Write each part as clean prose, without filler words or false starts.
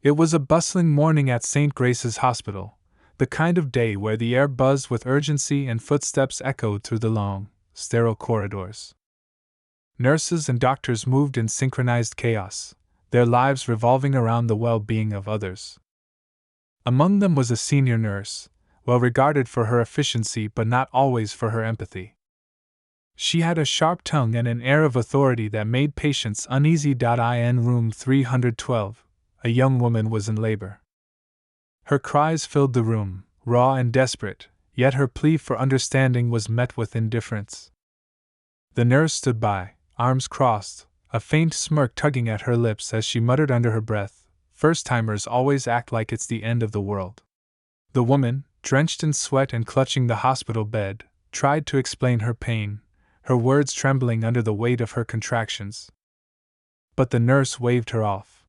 It was a bustling morning at St. Grace's Hospital, the kind of day where the air buzzed with urgency and footsteps echoed through the long, sterile corridors. Nurses and doctors moved in synchronized chaos, their lives revolving around the well-being of others. Among them was a senior nurse, well regarded for her efficiency but not always for her empathy. She had a sharp tongue and an air of authority that made patients uneasy. In room 312, a young woman was in labor. Her cries filled the room, raw and desperate, yet her plea for understanding was met with indifference. The nurse stood by, arms crossed, a faint smirk tugging at her lips as she muttered under her breath, "First-timers always act like it's the end of the world." The woman, drenched in sweat and clutching the hospital bed, tried to explain her pain, her words trembling under the weight of her contractions. But the nurse waved her off.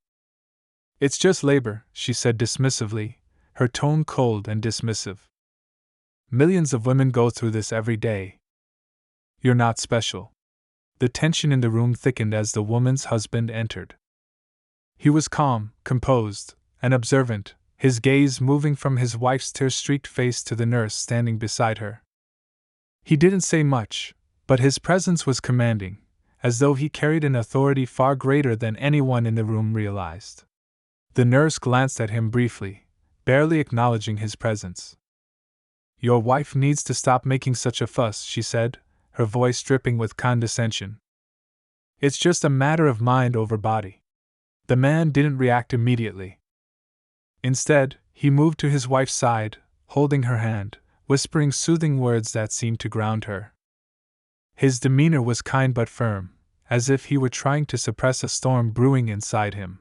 "It's just labor," she said dismissively, her tone cold and dismissive. "Millions of women go through this every day. You're not special." The tension in the room thickened as the woman's husband entered. He was calm, composed, and observant, his gaze moving from his wife's tear-streaked face to the nurse standing beside her. He didn't say much, but his presence was commanding, as though he carried an authority far greater than anyone in the room realized. The nurse glanced at him briefly, barely acknowledging his presence. "Your wife needs to stop making such a fuss," she said, her voice dripping with condescension. "It's just a matter of mind over body." The man didn't react immediately. Instead, he moved to his wife's side, holding her hand, whispering soothing words that seemed to ground her. His demeanor was kind but firm, as if he were trying to suppress a storm brewing inside him.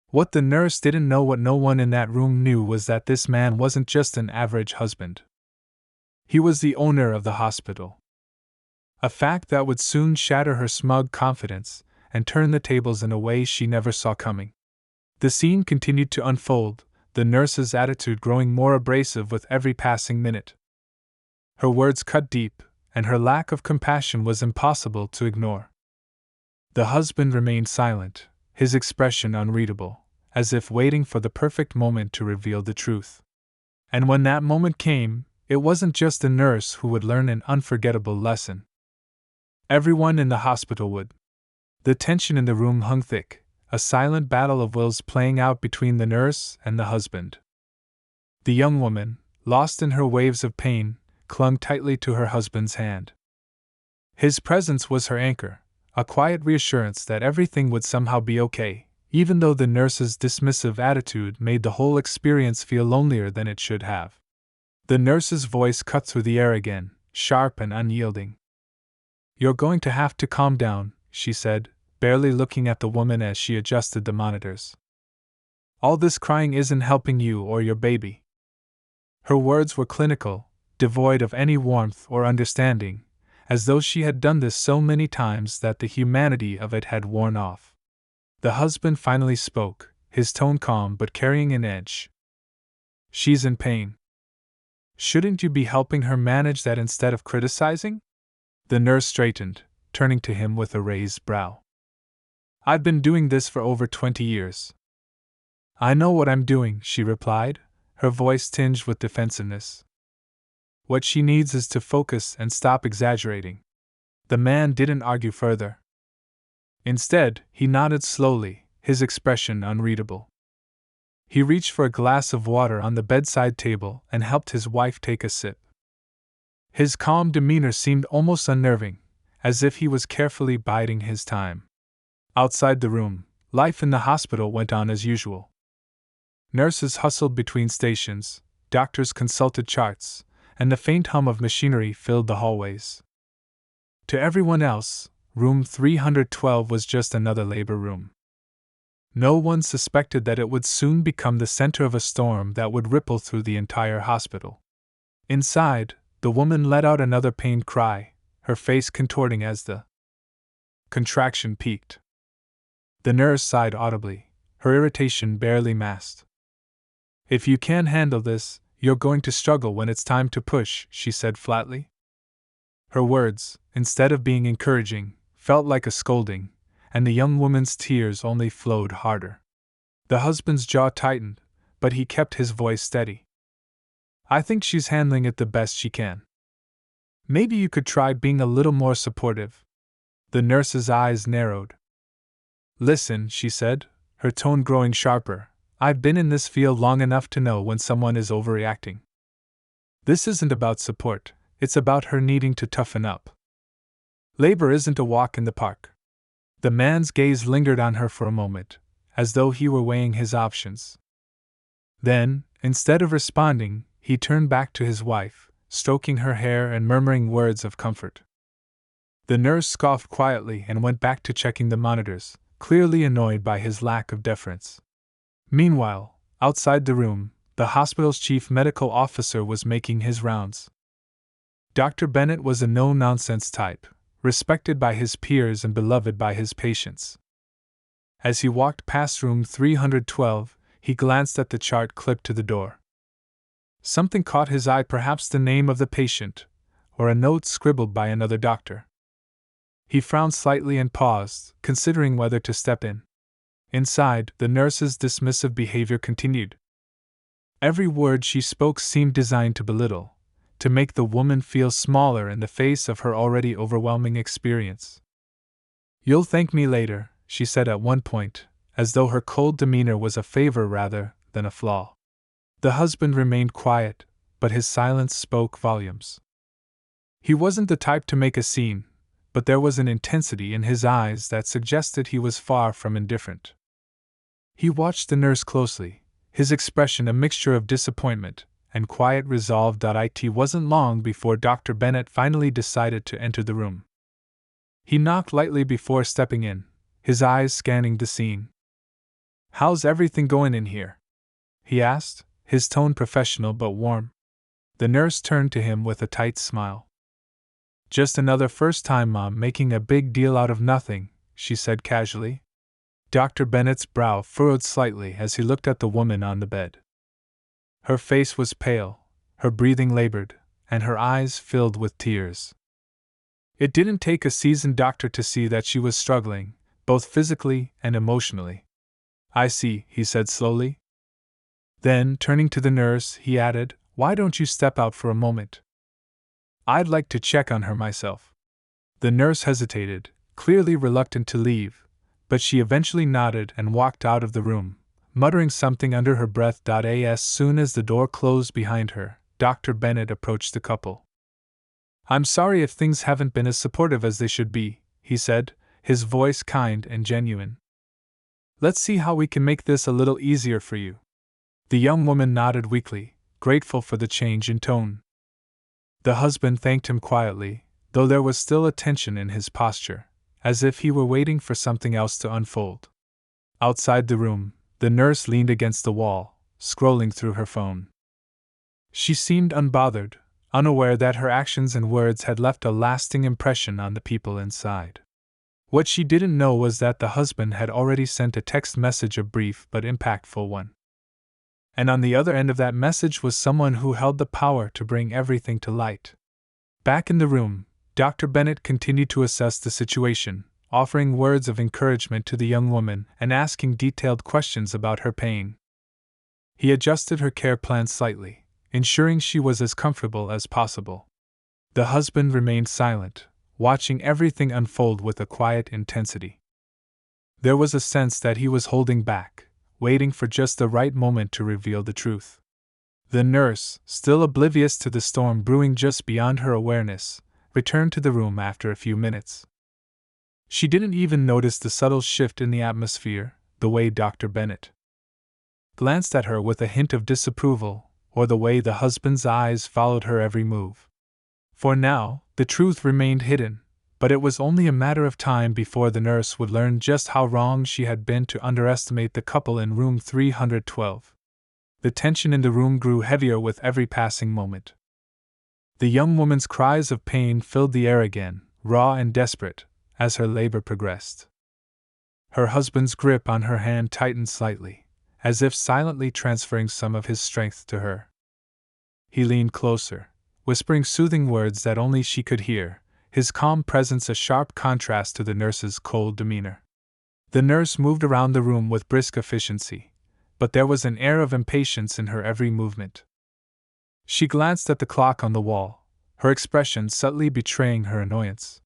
What the nurse didn't know, what no one in that room knew, was that this man wasn't just an average husband. He was the owner of the hospital. A fact that would soon shatter her smug confidence and turn the tables in a way she never saw coming. The scene continued to unfold, the nurse's attitude growing more abrasive with every passing minute. Her words cut deep, and her lack of compassion was impossible to ignore. The husband remained silent, his expression unreadable, as if waiting for the perfect moment to reveal the truth. And when that moment came, it wasn't just the nurse who would learn an unforgettable lesson. Everyone in the hospital would. The tension in the room hung thick, a silent battle of wills playing out between the nurse and the husband. The young woman, lost in her waves of pain, clung tightly to her husband's hand. His presence was her anchor, a quiet reassurance that everything would somehow be okay, even though the nurse's dismissive attitude made the whole experience feel lonelier than it should have. The nurse's voice cut through the air again, sharp and unyielding. "You're going to have to calm down," she said, barely looking at the woman as she adjusted the monitors. "All this crying isn't helping you or your baby." Her words were clinical, devoid of any warmth or understanding, as though she had done this so many times that the humanity of it had worn off. The husband finally spoke, his tone calm but carrying an edge. "She's in pain. Shouldn't you be helping her manage that instead of criticizing?" The nurse straightened, turning to him with a raised brow. "I've been doing this for over 20 years. "I know what I'm doing," she replied, her voice tinged with defensiveness. "What she needs is to focus and stop exaggerating." The man didn't argue further. Instead, he nodded slowly, his expression unreadable. He reached for a glass of water on the bedside table and helped his wife take a sip. His calm demeanor seemed almost unnerving, as if he was carefully biding his time. Outside the room, life in the hospital went on as usual. Nurses hustled between stations, doctors consulted charts, and the faint hum of machinery filled the hallways. To everyone else, room 312 was just another labor room. No one suspected that it would soon become the center of a storm that would ripple through the entire hospital. Inside, the woman let out another pained cry, her face contorting as the contraction peaked. The nurse sighed audibly, her irritation barely masked. "If you can't handle this, you're going to struggle when it's time to push," she said flatly. Her words, instead of being encouraging, felt like a scolding, and the young woman's tears only flowed harder. The husband's jaw tightened, but he kept his voice steady. I think she's handling it the best she can. Maybe you could try being a little more supportive. The nurse's eyes narrowed. Listen, she said, her tone growing sharper. I've been in this field long enough to know when someone is overreacting. This isn't about support, it's about her needing to toughen up. Labor isn't a walk in the park. The man's gaze lingered on her for a moment, as though he were weighing his options. Then, instead of responding, he turned back to his wife, stroking her hair and murmuring words of comfort. The nurse scoffed quietly and went back to checking the monitors, clearly annoyed by his lack of deference. Meanwhile, outside the room, the hospital's chief medical officer was making his rounds. Dr. Bennett was a no-nonsense type, respected by his peers and beloved by his patients. As he walked past room 312, he glanced at the chart clipped to the door. Something caught his eye, perhaps the name of the patient, or a note scribbled by another doctor. He frowned slightly and paused, considering whether to step in. Inside, the nurse's dismissive behavior continued. Every word she spoke seemed designed to belittle, to make the woman feel smaller in the face of her already overwhelming experience. You'll thank me later, she said at one point, as though her cold demeanor was a favor rather than a flaw. The husband remained quiet, but his silence spoke volumes. He wasn't the type to make a scene, but there was an intensity in his eyes that suggested he was far from indifferent. He watched the nurse closely, his expression a mixture of disappointment and quiet resolve. It wasn't long before Dr. Bennett finally decided to enter the room. He knocked lightly before stepping in, his eyes scanning the scene. How's everything going in here? He asked, his tone professional but warm. The nurse turned to him with a tight smile. Just another first-time mom making a big deal out of nothing, she said casually. Dr. Bennett's brow furrowed slightly as he looked at the woman on the bed. Her face was pale, her breathing labored, and her eyes filled with tears. It didn't take a seasoned doctor to see that she was struggling, both physically and emotionally. I see, he said slowly. Then, turning to the nurse, he added, Why don't you step out for a moment? I'd like to check on her myself. The nurse hesitated, clearly reluctant to leave, but she eventually nodded and walked out of the room, muttering something under her breath. As soon as the door closed behind her, Dr. Bennett approached the couple. I'm sorry if things haven't been as supportive as they should be, he said, his voice kind and genuine. Let's see how we can make this a little easier for you. The young woman nodded weakly, grateful for the change in tone. The husband thanked him quietly, though there was still a tension in his posture, as if he were waiting for something else to unfold. Outside the room, the nurse leaned against the wall, scrolling through her phone. She seemed unbothered, unaware that her actions and words had left a lasting impression on the people inside. What she didn't know was that the husband had already sent a text message, a brief but impactful one. And on the other end of that message was someone who held the power to bring everything to light. Back in the room, Dr. Bennett continued to assess the situation, offering words of encouragement to the young woman and asking detailed questions about her pain. He adjusted her care plan slightly, ensuring she was as comfortable as possible. The husband remained silent, watching everything unfold with a quiet intensity. There was a sense that he was holding back, waiting for just the right moment to reveal the truth. The nurse, still oblivious to the storm brewing just beyond her awareness, returned to the room after a few minutes. She didn't even notice the subtle shift in the atmosphere, the way Dr. Bennett glanced at her with a hint of disapproval, or the way the husband's eyes followed her every move. For now, the truth remained hidden, but it was only a matter of time before the nurse would learn just how wrong she had been to underestimate the couple in room 312. The tension in the room grew heavier with every passing moment. The young woman's cries of pain filled the air again, raw and desperate, as her labor progressed. Her husband's grip on her hand tightened slightly, as if silently transferring some of his strength to her. He leaned closer, whispering soothing words that only she could hear, his calm presence a sharp contrast to the nurse's cold demeanor. The nurse moved around the room with brisk efficiency, but there was an air of impatience in her every movement. She glanced at the clock on the wall, her expression subtly betraying her annoyance.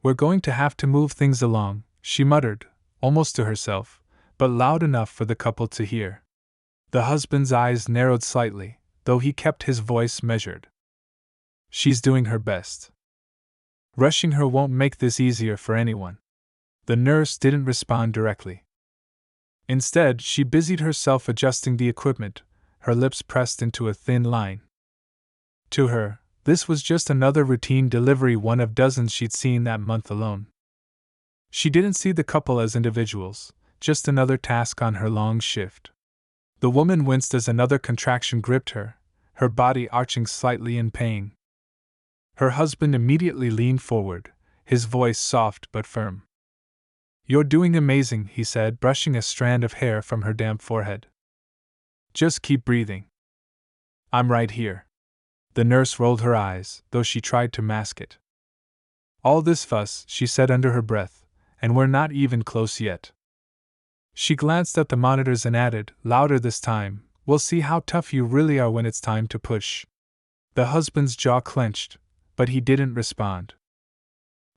"We're going to have to move things along," she muttered, almost to herself, but loud enough for the couple to hear. The husband's eyes narrowed slightly, though he kept his voice measured. "She's doing her best. Rushing her won't make this easier for anyone." The nurse didn't respond directly. Instead, she busied herself adjusting the equipment, her lips pressed into a thin line. To her, this was just another routine delivery, one of dozens she'd seen that month alone. She didn't see the couple as individuals, just another task on her long shift. The woman winced as another contraction gripped her, her body arching slightly in pain. Her husband immediately leaned forward, his voice soft but firm. "You're doing amazing," he said, brushing a strand of hair from her damp forehead. "Just keep breathing. I'm right here." The nurse rolled her eyes, though she tried to mask it. "All this fuss," she said under her breath, "and we're not even close yet." She glanced at the monitors and added, louder this time, "We'll see how tough you really are when it's time to push." The husband's jaw clenched, but he didn't respond.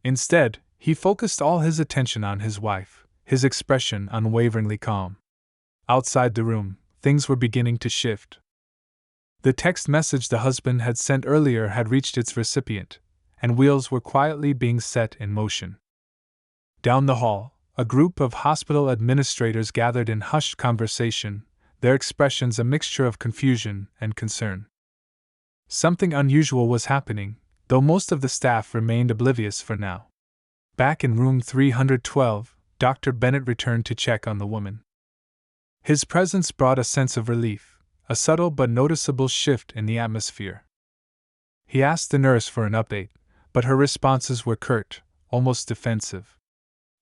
Instead, he focused all his attention on his wife, his expression unwaveringly calm. Outside the room, things were beginning to shift. The text message the husband had sent earlier had reached its recipient, and wheels were quietly being set in motion. Down the hall, a group of hospital administrators gathered in hushed conversation, their expressions a mixture of confusion and concern. Something unusual was happening, though most of the staff remained oblivious for now. Back in room 312, Dr. Bennett returned to check on the woman. His presence brought a sense of relief, a subtle but noticeable shift in the atmosphere. He asked the nurse for an update, but her responses were curt, almost defensive.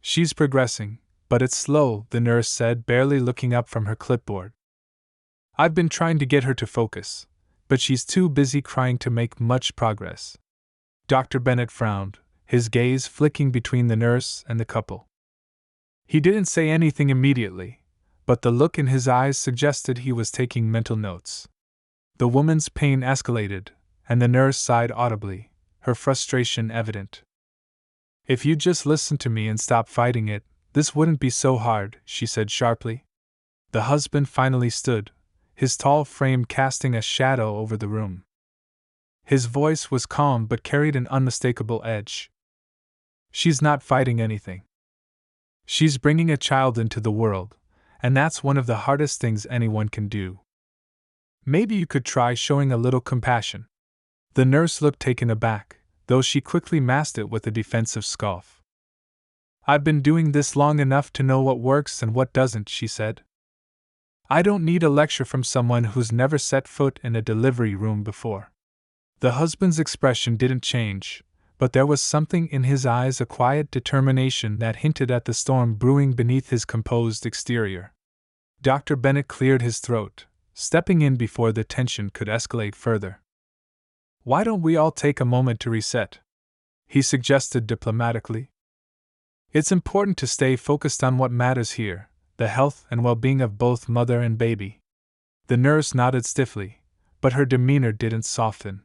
"She's progressing, but it's slow," the nurse said, barely looking up from her clipboard. "I've been trying to get her to focus, but she's too busy crying to make much progress." Dr. Bennett frowned, his gaze flicking between the nurse and the couple. He didn't say anything immediately, but the look in his eyes suggested he was taking mental notes. The woman's pain escalated, and the nurse sighed audibly, her frustration evident. "If you'd just listen to me and stop fighting it, this wouldn't be so hard," she said sharply. The husband finally stood, his tall frame casting a shadow over the room. His voice was calm but carried an unmistakable edge. "She's not fighting anything. She's bringing a child into the world, and that's one of the hardest things anyone can do. Maybe you could try showing a little compassion." The nurse looked taken aback, though she quickly masked it with a defensive scoff. "I've been doing this long enough to know what works and what doesn't," she said. "I don't need a lecture from someone who's never set foot in a delivery room before." The husband's expression didn't change, but there was something in his eyes, a quiet determination that hinted at the storm brewing beneath his composed exterior. Dr. Bennett cleared his throat, stepping in before the tension could escalate further. "Why don't we all take a moment to reset?" he suggested diplomatically. "It's important to stay focused on what matters here, the health and well-being of both mother and baby." The nurse nodded stiffly, but her demeanor didn't soften.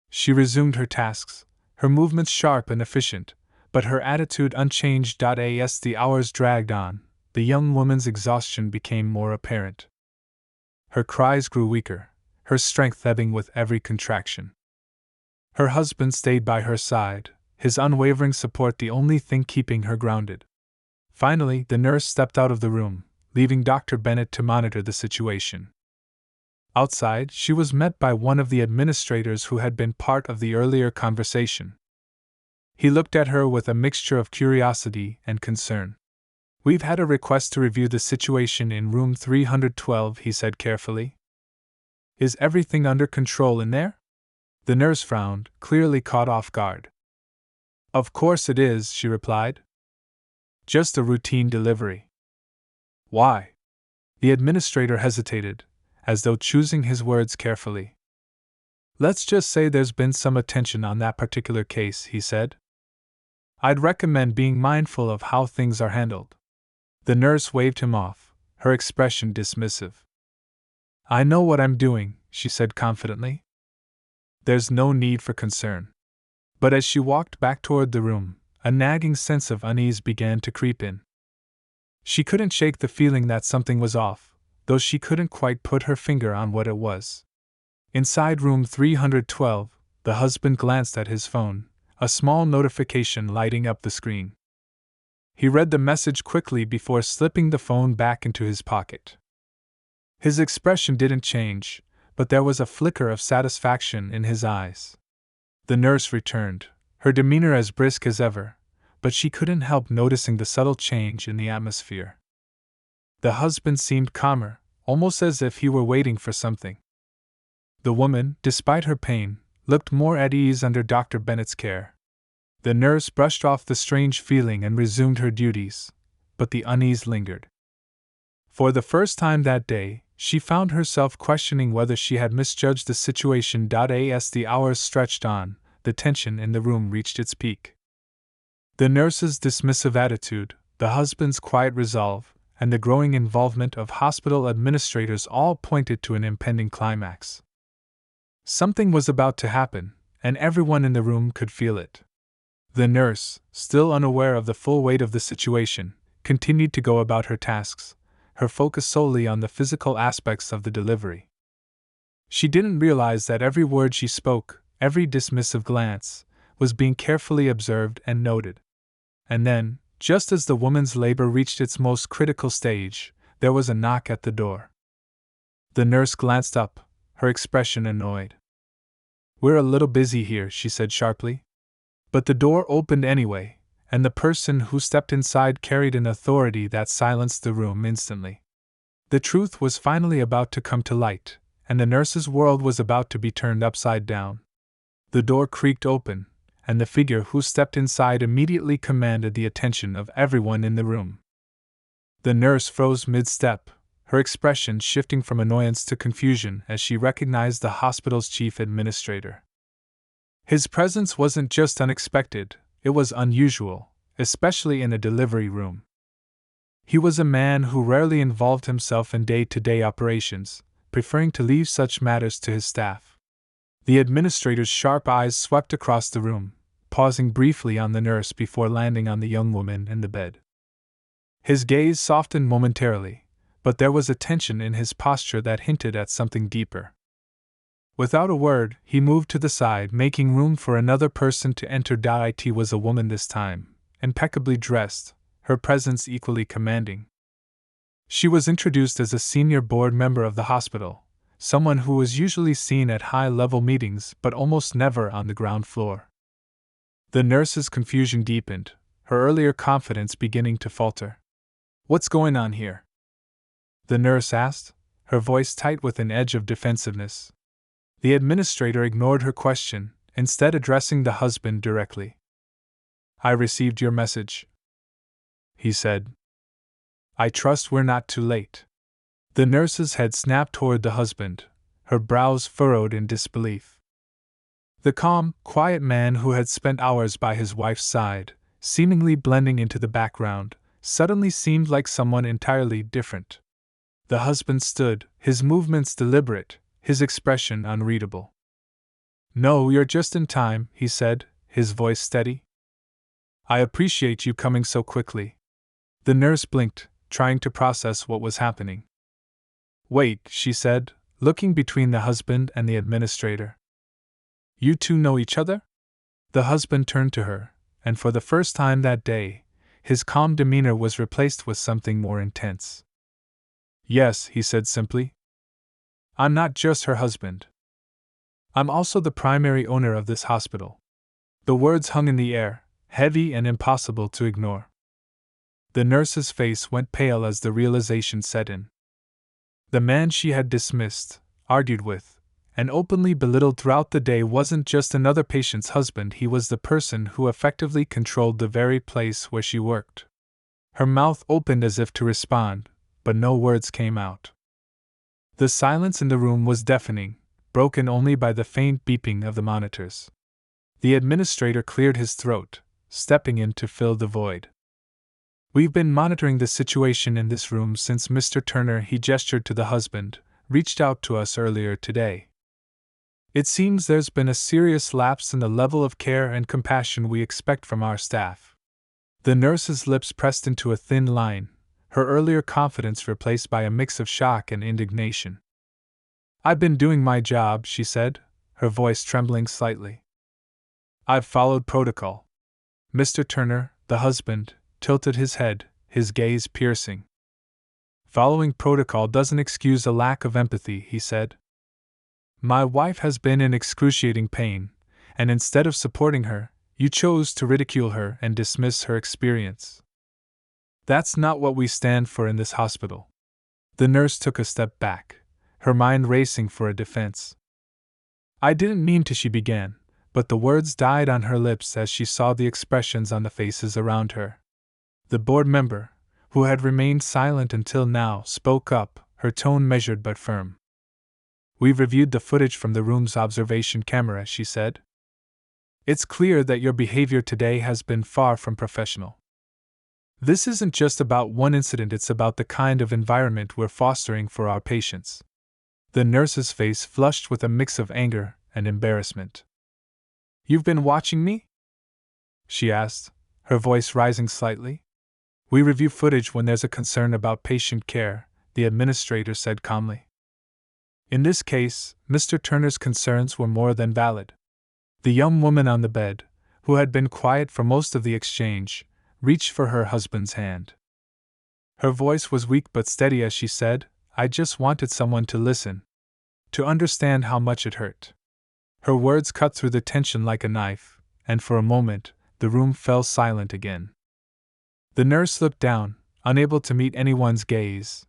She resumed her tasks, her movements sharp and efficient, but her attitude unchanged. As the hours dragged on, the young woman's exhaustion became more apparent. Her cries grew weaker, her strength ebbing with every contraction. Her husband stayed by her side, his unwavering support the only thing keeping her grounded. Finally, the nurse stepped out of the room, leaving Dr. Bennett to monitor the situation. Outside, she was met by one of the administrators who had been part of the earlier conversation. He looked at her with a mixture of curiosity and concern. "We've had a request to review the situation in room 312, he said carefully. "Is everything under control in there?" The nurse frowned, clearly caught off guard. "Of course it is," she replied. "Just a routine delivery." "Why?" The administrator hesitated, as though choosing his words carefully. "Let's just say there's been some attention on that particular case," he said. "I'd recommend being mindful of how things are handled." The nurse waved him off, her expression dismissive. "I know what I'm doing," she said confidently. "There's no need for concern." But as she walked back toward the room, a nagging sense of unease began to creep in. She couldn't shake the feeling that something was off, though she couldn't quite put her finger on what it was. Inside room 312, the husband glanced at his phone, a small notification lighting up the screen. He read the message quickly before slipping the phone back into his pocket. His expression didn't change, but there was a flicker of satisfaction in his eyes. The nurse returned, her demeanor as brisk as ever, but she couldn't help noticing the subtle change in the atmosphere. The husband seemed calmer, almost as if he were waiting for something. The woman, despite her pain, looked more at ease under Dr. Bennett's care. The nurse brushed off the strange feeling and resumed her duties, but the unease lingered. For the first time that day, she found herself questioning whether she had misjudged the situation. As the hours stretched on, the tension in the room reached its peak. The nurse's dismissive attitude, the husband's quiet resolve, and the growing involvement of hospital administrators all pointed to an impending climax. Something was about to happen, and everyone in the room could feel it. The nurse, still unaware of the full weight of the situation, continued to go about her tasks, her focus solely on the physical aspects of the delivery. She didn't realize that every word she spoke, every dismissive glance, was being carefully observed and noted. And then, just as the woman's labor reached its most critical stage, there was a knock at the door. The nurse glanced up, her expression annoyed. "We're a little busy here," she said sharply. But the door opened anyway, and the person who stepped inside carried an authority that silenced the room instantly. The truth was finally about to come to light, and the nurse's world was about to be turned upside down. The door creaked open, and the figure who stepped inside immediately commanded the attention of everyone in the room. The nurse froze mid-step, her expression shifting from annoyance to confusion as she recognized the hospital's chief administrator. His presence wasn't just unexpected, it was unusual, especially in a delivery room. He was a man who rarely involved himself in day-to-day operations, preferring to leave such matters to his staff. The administrator's sharp eyes swept across the room, pausing briefly on the nurse before landing on the young woman in the bed. His gaze softened momentarily, but there was a tension in his posture that hinted at something deeper. Without a word, he moved to the side, making room for another person to enter. It was a woman this time, impeccably dressed, her presence equally commanding. She was introduced as a senior board member of the hospital, someone who was usually seen at high-level meetings but almost never on the ground floor. The nurse's confusion deepened, her earlier confidence beginning to falter. "What's going on here?" the nurse asked, her voice tight with an edge of defensiveness. The administrator ignored her question, instead addressing the husband directly. "I received your message," he said. "I trust we're not too late." The nurse's head snapped toward the husband, her brows furrowed in disbelief. The calm, quiet man who had spent hours by his wife's side, seemingly blending into the background, suddenly seemed like someone entirely different. The husband stood, his movements deliberate, his expression unreadable. "No, you're just in time," he said, his voice steady. "I appreciate you coming so quickly." The nurse blinked, trying to process what was happening. "Wait," she said, looking between the husband and the administrator. "You two know each other?" The husband turned to her, and for the first time that day, his calm demeanor was replaced with something more intense. "Yes," he said simply. "I'm not just her husband. I'm also the primary owner of this hospital." The words hung in the air, heavy and impossible to ignore. The nurse's face went pale as the realization set in. The man she had dismissed, argued with, and openly belittled throughout the day wasn't just another patient's husband, he was the person who effectively controlled the very place where she worked. Her mouth opened as if to respond, but no words came out. The silence in the room was deafening, broken only by the faint beeping of the monitors. The administrator cleared his throat, stepping in to fill the void. We've been monitoring the situation in this room since Mr. Turner, he gestured to the husband, reached out to us earlier today. It seems there's been a serious lapse in the level of care and compassion we expect from our staff. The nurse's lips pressed into a thin line, her earlier confidence replaced by a mix of shock and indignation. I've been doing my job, she said, her voice trembling slightly. I've followed protocol. Mr. Turner, the husband, tilted his head, his gaze piercing. Following protocol doesn't excuse a lack of empathy, he said. My wife has been in excruciating pain, and instead of supporting her, you chose to ridicule her and dismiss her experience. That's not what we stand for in this hospital. The nurse took a step back, her mind racing for a defense. I didn't mean to, she began, but the words died on her lips as she saw the expressions on the faces around her. The board member, who had remained silent until now, spoke up, her tone measured but firm. We've reviewed the footage from the room's observation camera, she said. It's clear that your behavior today has been far from professional. This isn't just about one incident, it's about the kind of environment we're fostering for our patients. The nurse's face flushed with a mix of anger and embarrassment. You've been watching me? She asked, her voice rising slightly. We review footage when there's a concern about patient care, the administrator said calmly. In this case, Mr. Turner's concerns were more than valid. The young woman on the bed, who had been quiet for most of the exchange, reached for her husband's hand. Her voice was weak but steady as she said, I just wanted someone to listen, to understand how much it hurt. Her words cut through the tension like a knife, and for a moment, the room fell silent again. The nurse looked down, unable to meet anyone's gaze.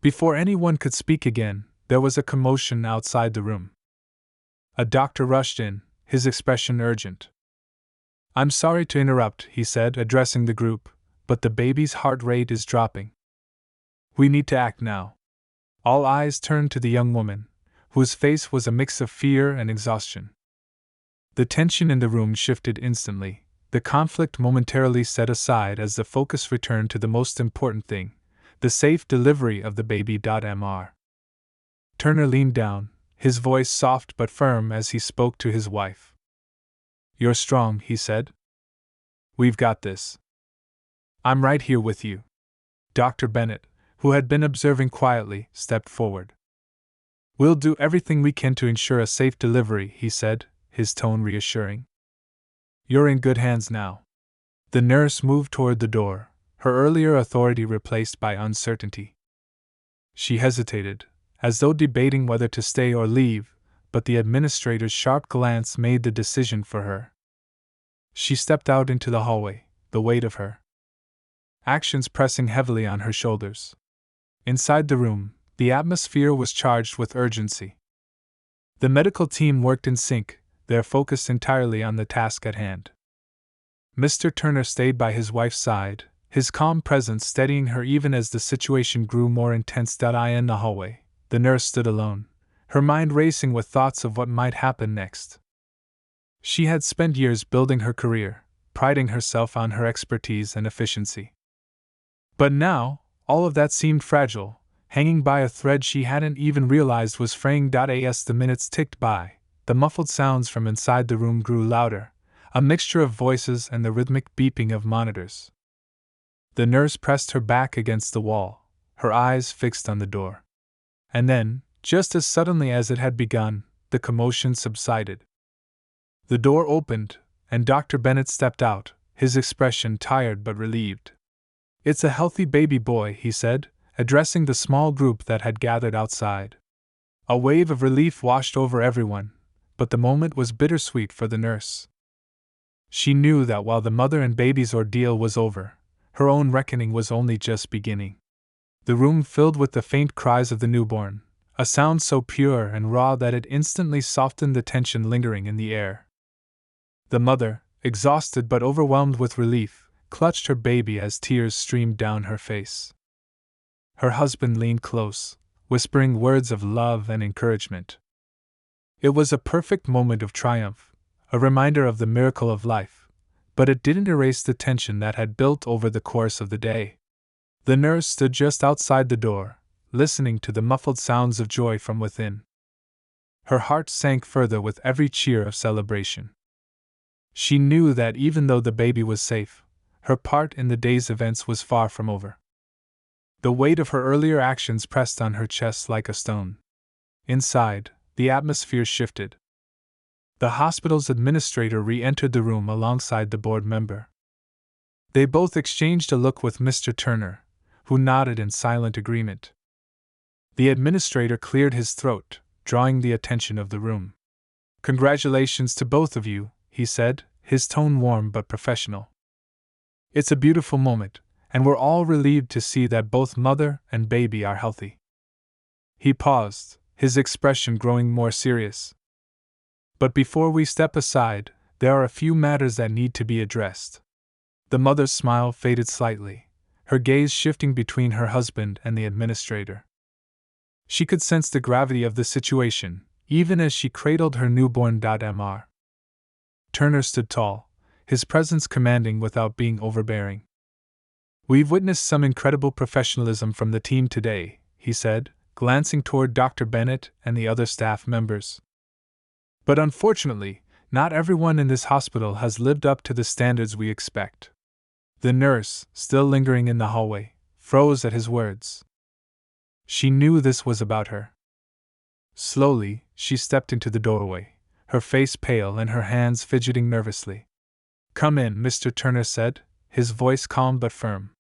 Before anyone could speak again, there was a commotion outside the room. A doctor rushed in, his expression urgent. I'm sorry to interrupt, he said, addressing the group, but the baby's heart rate is dropping. We need to act now. All eyes turned to the young woman, whose face was a mix of fear and exhaustion. The tension in the room shifted instantly, the conflict momentarily set aside as the focus returned to the most important thing, the safe delivery of the baby. Mr. Turner leaned down, his voice soft but firm as he spoke to his wife. You're strong, he said. We've got this. I'm right here with you. Dr. Bennett, who had been observing quietly, stepped forward. We'll do everything we can to ensure a safe delivery, he said, his tone reassuring. You're in good hands now. The nurse moved toward the door, her earlier authority replaced by uncertainty. She hesitated, as though debating whether to stay or leave, but the administrator's sharp glance made the decision for her. She stepped out into the hallway, the weight of her actions pressing heavily on her shoulders. Inside the room, the atmosphere was charged with urgency. The medical team worked in sync, their focus entirely on the task at hand. Mr. Turner stayed by his wife's side, his calm presence steadying her even as the situation grew more intense. In the hallway, the nurse stood alone, her mind racing with thoughts of what might happen next. She had spent years building her career, priding herself on her expertise and efficiency. But now, all of that seemed fragile, hanging by a thread she hadn't even realized was fraying. As the minutes ticked by, the muffled sounds from inside the room grew louder, a mixture of voices and the rhythmic beeping of monitors. The nurse pressed her back against the wall, her eyes fixed on the door. And then, just as suddenly as it had begun, the commotion subsided. The door opened, and Dr. Bennett stepped out, his expression tired but relieved. It's a healthy baby boy, he said, addressing the small group that had gathered outside. A wave of relief washed over everyone, but the moment was bittersweet for the nurse. She knew that while the mother and baby's ordeal was over, her own reckoning was only just beginning. The room filled with the faint cries of the newborn, a sound so pure and raw that it instantly softened the tension lingering in the air. The mother, exhausted but overwhelmed with relief, clutched her baby as tears streamed down her face. Her husband leaned close, whispering words of love and encouragement. It was a perfect moment of triumph, a reminder of the miracle of life, but it didn't erase the tension that had built over the course of the day. The nurse stood just outside the door, listening to the muffled sounds of joy from within. Her heart sank further with every cheer of celebration. She knew that even though the baby was safe, her part in the day's events was far from over. The weight of her earlier actions pressed on her chest like a stone. Inside, the atmosphere shifted. The hospital's administrator re-entered the room alongside the board member. They both exchanged a look with Mr. Turner, who nodded in silent agreement. The administrator cleared his throat, drawing the attention of the room. "Congratulations to both of you," he said, his tone warm but professional. "It's a beautiful moment, and we're all relieved to see that both mother and baby are healthy." He paused, his expression growing more serious. "But before we step aside, there are a few matters that need to be addressed." The mother's smile faded slightly, her gaze shifting between her husband and the administrator. She could sense the gravity of the situation, even as she cradled her newborn. Mr. Turner stood tall, his presence commanding without being overbearing. "We've witnessed some incredible professionalism from the team today," he said, glancing toward Dr. Bennett and the other staff members. "But unfortunately, not everyone in this hospital has lived up to the standards we expect." The nurse, still lingering in the hallway, froze at his words. She knew this was about her. Slowly, she stepped into the doorway, her face pale and her hands fidgeting nervously. "Come in," Mr. Turner said, his voice calm but firm.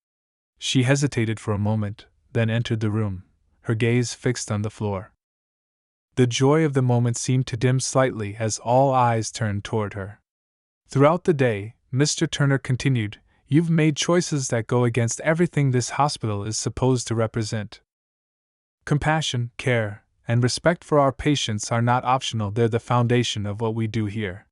She hesitated for a moment, then entered the room, her gaze fixed on the floor. The joy of the moment seemed to dim slightly as all eyes turned toward her. "Throughout the day," Mr. Turner continued, "you've made choices that go against everything this hospital is supposed to represent. Compassion, care, and respect for our patients are not optional, they're the foundation of what we do here."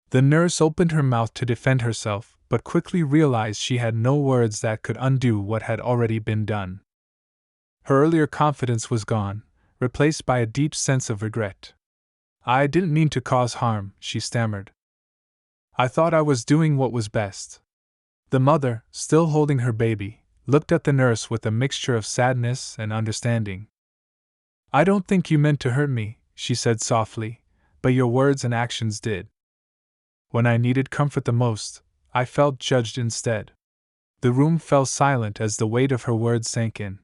The nurse opened her mouth to defend herself, but quickly realized she had no words that could undo what had already been done. Her earlier confidence was gone, replaced by a deep sense of regret. "I didn't mean to cause harm," she stammered. "I thought I was doing what was best." The mother, still holding her baby, looked at the nurse with a mixture of sadness and understanding. "I don't think you meant to hurt me," she said softly, "but your words and actions did. When I needed comfort the most, I felt judged instead." The room fell silent as the weight of her words sank in.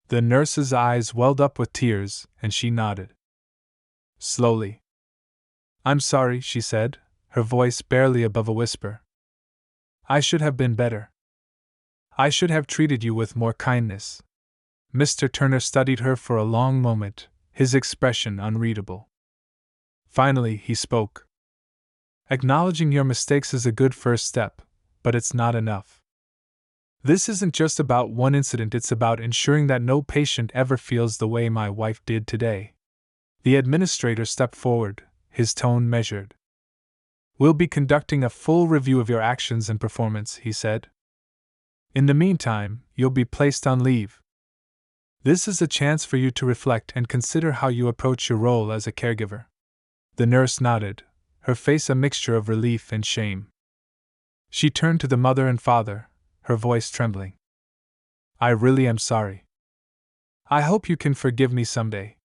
The nurse's eyes welled up with tears, and she nodded. Slowly. "I'm sorry," she said, her voice barely above a whisper. "I should have been better. I should have treated you with more kindness." Mr. Turner studied her for a long moment, his expression unreadable. Finally, he spoke. "Acknowledging your mistakes is a good first step, but it's not enough. This isn't just about one incident, it's about ensuring that no patient ever feels the way my wife did today." The administrator stepped forward, his tone measured. "We'll be conducting a full review of your actions and performance," he said. "In the meantime, you'll be placed on leave. This is a chance for you to reflect and consider how you approach your role as a caregiver." The nurse nodded, her face a mixture of relief and shame. She turned to the mother and father, her voice trembling. "I really am sorry. I hope you can forgive me someday."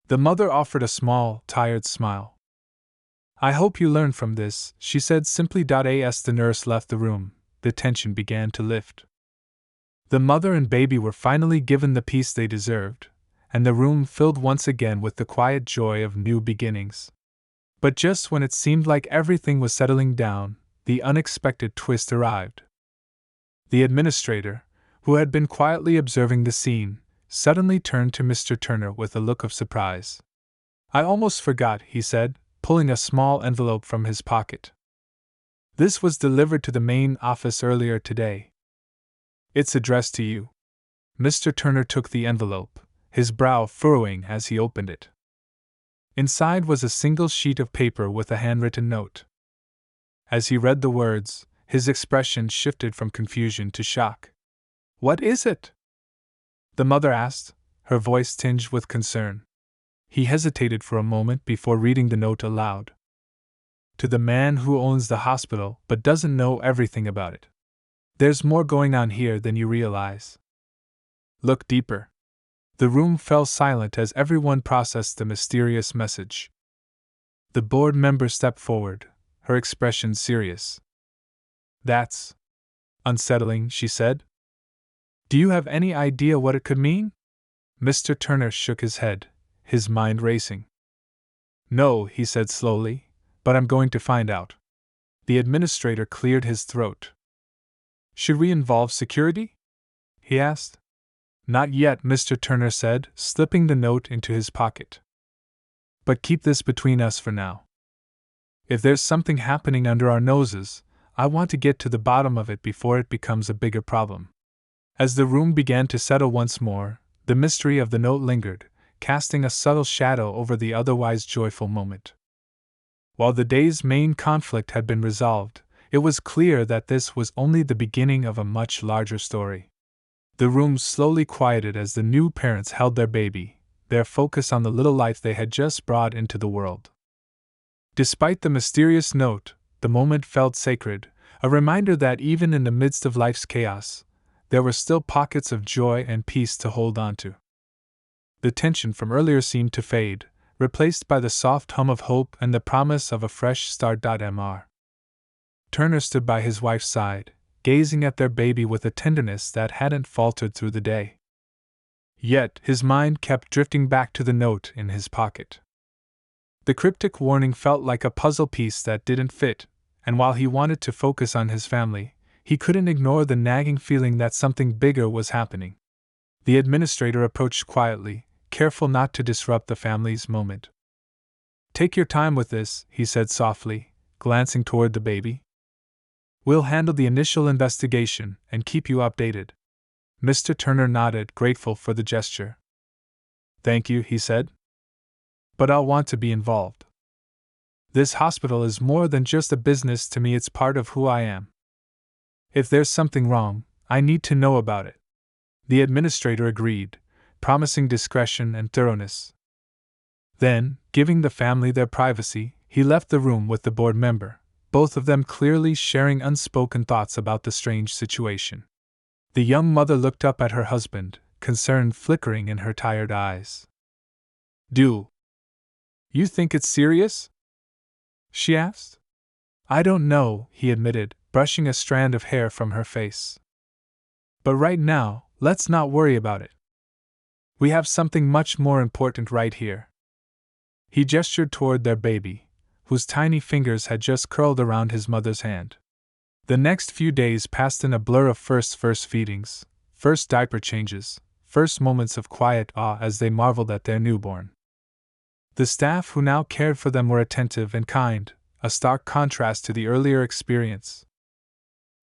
The mother offered a small, tired smile. "I hope you learn from this," she said simply. As the nurse left the room, the tension began to lift. The mother and baby were finally given the peace they deserved, and the room filled once again with the quiet joy of new beginnings. But just when it seemed like everything was settling down, the unexpected twist arrived. The administrator, who had been quietly observing the scene, suddenly turned to Mr. Turner with a look of surprise. "I almost forgot," he said, pulling a small envelope from his pocket. "This was delivered to the main office earlier today. It's addressed to you." Mr. Turner took the envelope, his brow furrowing as he opened it. Inside was a single sheet of paper with a handwritten note. As he read the words, his expression shifted from confusion to shock. "What is it?" the mother asked, her voice tinged with concern. He hesitated for a moment before reading the note aloud. To the man who owns the hospital but doesn't know everything about it. There's more going on here than you realize. Look deeper. The room fell silent as everyone processed the mysterious message. The board member stepped forward, her expression serious. That's unsettling, she said. Do you have any idea what it could mean? Mr. Turner shook his head, his mind racing. No, he said slowly, but I'm going to find out. The administrator cleared his throat. Should we involve security? He asked. Not yet, Mr. Turner said, slipping the note into his pocket. But keep this between us for now. If there's something happening under our noses, I want to get to the bottom of it before it becomes a bigger problem. As the room began to settle once more, the mystery of the note lingered, casting a subtle shadow over the otherwise joyful moment. While the day's main conflict had been resolved, it was clear that this was only the beginning of a much larger story. The room slowly quieted as the new parents held their baby, their focus on the little life they had just brought into the world. Despite the mysterious note, the moment felt sacred, a reminder that even in the midst of life's chaos, there were still pockets of joy and peace to hold on to. The tension from earlier seemed to fade, replaced by the soft hum of hope and the promise of a fresh start. Mr. Turner stood by his wife's side, gazing at their baby with a tenderness that hadn't faltered through the day. Yet his mind kept drifting back to the note in his pocket. The cryptic warning felt like a puzzle piece that didn't fit, and while he wanted to focus on his family, he couldn't ignore the nagging feeling that something bigger was happening. The administrator approached quietly, careful not to disrupt the family's moment. Take your time with this, he said softly, glancing toward the baby. We'll handle the initial investigation and keep you updated. Mr. Turner nodded, grateful for the gesture. Thank you, he said. But I'll want to be involved. This hospital is more than just a business to me, it's part of who I am. If there's something wrong, I need to know about it. The administrator agreed, promising discretion and thoroughness. Then, giving the family their privacy, he left the room with the board member, both of them clearly sharing unspoken thoughts about the strange situation. The young mother looked up at her husband, concern flickering in her tired eyes. Do you think it's serious? She asked. I don't know, he admitted, brushing a strand of hair from her face. But right now, let's not worry about it. We have something much more important right here. He gestured toward their baby, whose tiny fingers had just curled around his mother's hand. The next few days passed in a blur of first feedings, first diaper changes, first moments of quiet awe as they marveled at their newborn. The staff who now cared for them were attentive and kind, a stark contrast to the earlier experience.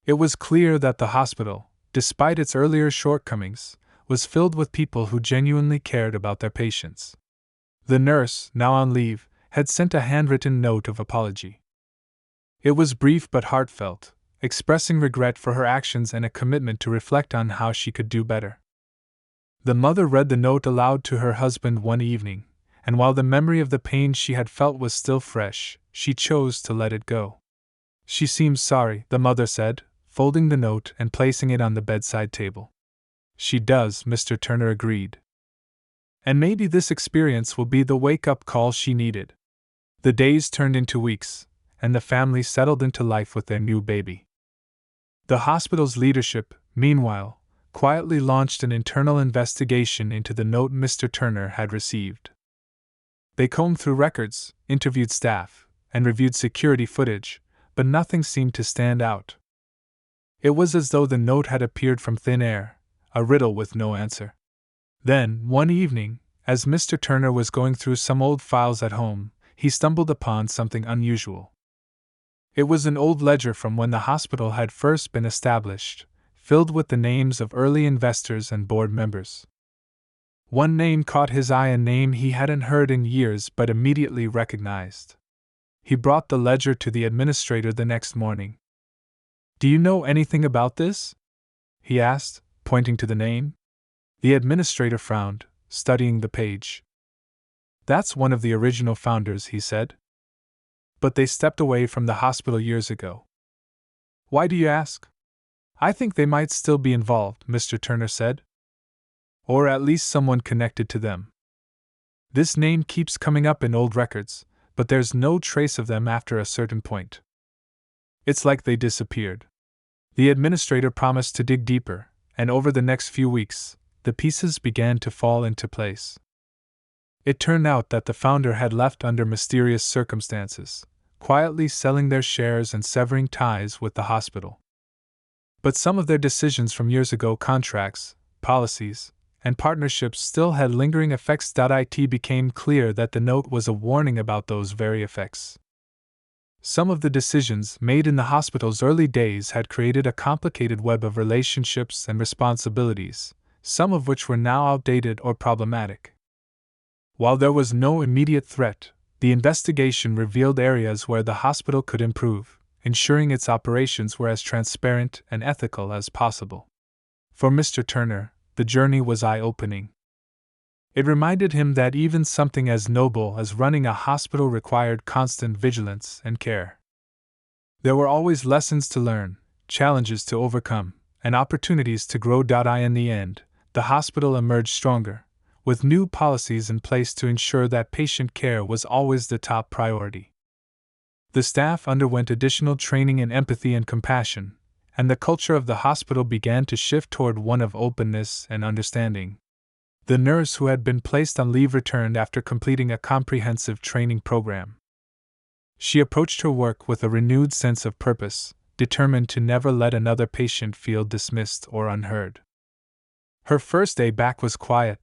It was clear that the hospital, despite its earlier shortcomings, was filled with people who genuinely cared about their patients. The nurse, now on leave, had sent a handwritten note of apology. It was brief but heartfelt, expressing regret for her actions and a commitment to reflect on how she could do better. The mother read the note aloud to her husband one evening, and while the memory of the pain she had felt was still fresh, she chose to let it go. She seems sorry, the mother said, folding the note and placing it on the bedside table. She does, Mr. Turner agreed. And maybe this experience will be the wake-up call she needed. The days turned into weeks, and the family settled into life with their new baby. The hospital's leadership, meanwhile, quietly launched an internal investigation into the note Mr. Turner had received. They combed through records, interviewed staff, and reviewed security footage, but nothing seemed to stand out. It was as though the note had appeared from thin air, a riddle with no answer. Then, one evening, as Mr. Turner was going through some old files at home, he stumbled upon something unusual. It was an old ledger from when the hospital had first been established, filled with the names of early investors and board members. One name caught his eye, a name he hadn't heard in years but immediately recognized. He brought the ledger to the administrator the next morning. Do you know anything about this? He asked, pointing to the name. The administrator frowned, studying the page. That's one of the original founders, he said. but they stepped away from the hospital years ago. Why do you ask? I think they might still be involved, Mr. Turner said. Or at least someone connected to them. This name keeps coming up in old records, but there's no trace of them after a certain point. It's like they disappeared. The administrator promised to dig deeper, and over the next few weeks, the pieces began to fall into place. It turned out that the founder had left under mysterious circumstances, quietly selling their shares and severing ties with the hospital. But some of their decisions from years ago, contracts, policies, and partnerships still had lingering effects. It became clear that the note was a warning about those very effects. Some of the decisions made in the hospital's early days had created a complicated web of relationships and responsibilities, some of which were now outdated or problematic. While there was no immediate threat, the investigation revealed areas where the hospital could improve, ensuring its operations were as transparent and ethical as possible. For Mr. Turner, the journey was eye-opening. It reminded him that even something as noble as running a hospital required constant vigilance and care. There were always lessons to learn, challenges to overcome, and opportunities to grow. In the end, the hospital emerged stronger, with new policies in place to ensure that patient care was always the top priority. The staff underwent additional training in empathy and compassion, and the culture of the hospital began to shift toward one of openness and understanding. The nurse who had been placed on leave returned after completing a comprehensive training program. She approached her work with a renewed sense of purpose, determined to never let another patient feel dismissed or unheard. Her first day back was quiet,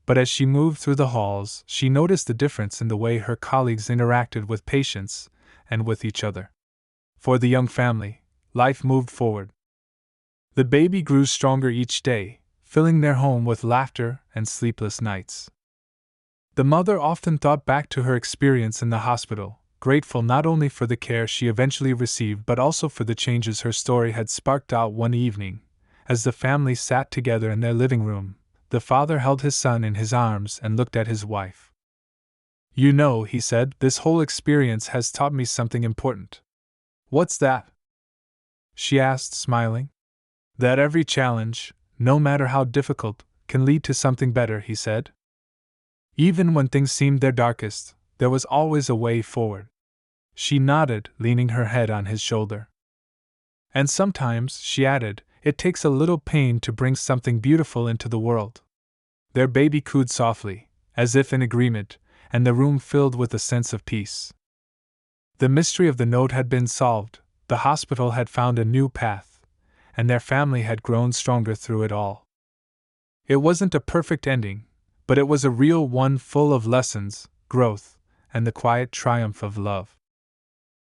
but as she moved through the halls, she noticed a difference in the way her colleagues interacted with patients and with each other. For the young family, life moved forward. The baby grew stronger each day, filling their home with laughter and sleepless nights. The mother often thought back to her experience in the hospital, grateful not only for the care she eventually received but also for the changes her story had sparked out. One evening, as the family sat together in their living room, the father held his son in his arms and looked at his wife. "You know," he said, "this whole experience has taught me something important." "What's that?" she asked, smiling. "That every challenge, no matter how difficult, can lead to something better," he said. "Even when things seemed their darkest, there was always a way forward." She nodded, leaning her head on his shoulder. "And sometimes," she added, "it takes a little pain to bring something beautiful into the world." Their baby cooed softly, as if in agreement, and the room filled with a sense of peace. The mystery of the note had been solved, the hospital had found a new path, and their family had grown stronger through it all. It wasn't a perfect ending, but it was a real one, full of lessons, growth, and the quiet triumph of love.